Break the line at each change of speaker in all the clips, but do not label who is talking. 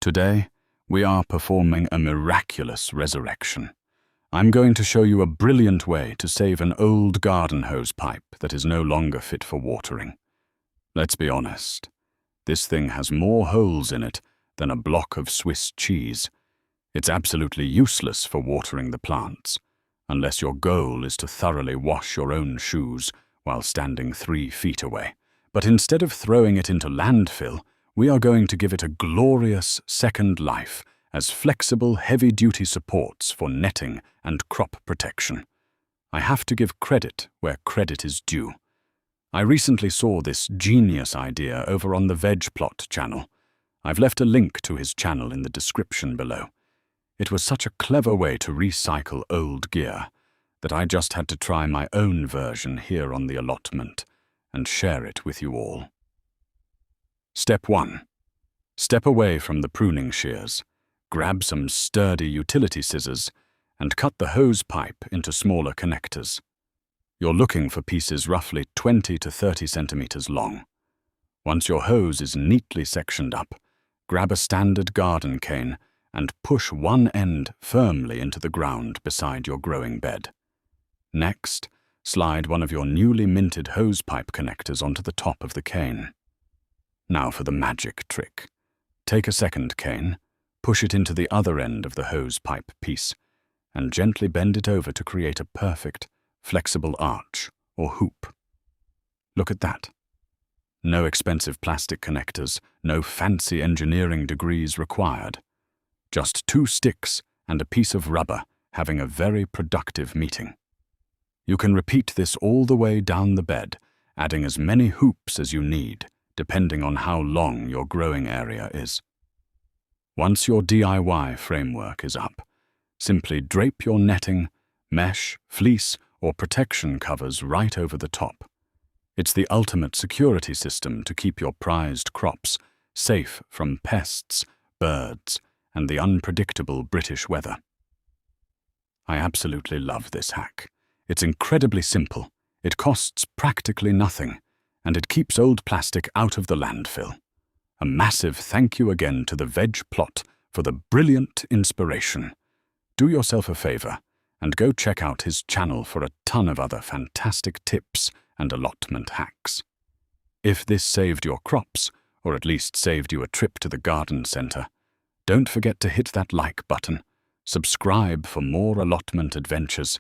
Today, we are performing a miraculous resurrection. I'm going to show you a brilliant way to save an old garden hose pipe that is no longer fit for watering. Let's be honest, this thing has more holes in it than a block of Swiss cheese. It's absolutely useless for watering the plants, unless your goal is to thoroughly wash your own shoes while standing 3 feet away. But instead of throwing it into landfill, we are going to give it a glorious second life as flexible, heavy-duty supports for netting and crop protection. I have to give credit where credit is due. I recently saw this genius idea over on the Veg Plot channel. I've left a link to his channel in the description below. It was such a clever way to recycle old gear that I just had to try my own version here on the allotment and share it with you all. Step 1. Step away from the pruning shears, grab some sturdy utility scissors, and cut the hose pipe into smaller connectors. You're looking for pieces roughly 20 to 30 centimeters long. Once your hose is neatly sectioned up, grab a standard garden cane and push one end firmly into the ground beside your growing bed. Next, slide one of your newly minted hose pipe connectors onto the top of the cane. Now for the magic trick. Take a second cane, push it into the other end of the hose pipe piece, and gently bend it over to create a perfect, flexible arch or hoop. Look at that. No expensive plastic connectors, no fancy engineering degrees required. Just 2 sticks and a piece of rubber having a very productive meeting. You can repeat this all the way down the bed, adding as many hoops as you need, depending on how long your growing area is. Once your DIY framework is up, simply drape your netting, mesh, fleece, or protection covers right over the top. It's the ultimate security system to keep your prized crops safe from pests, birds, and the unpredictable British weather. I absolutely love this hack. It's incredibly simple, it costs practically nothing, and it keeps old plastic out of the landfill. A massive thank you again to the Veg Plot for the brilliant inspiration. Do yourself a favor and go check out his channel for a ton of other fantastic tips and allotment hacks. If this saved your crops, or at least saved you a trip to the garden center, don't forget to hit that like button, subscribe for more allotment adventures,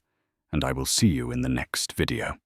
and I will see you in the next video.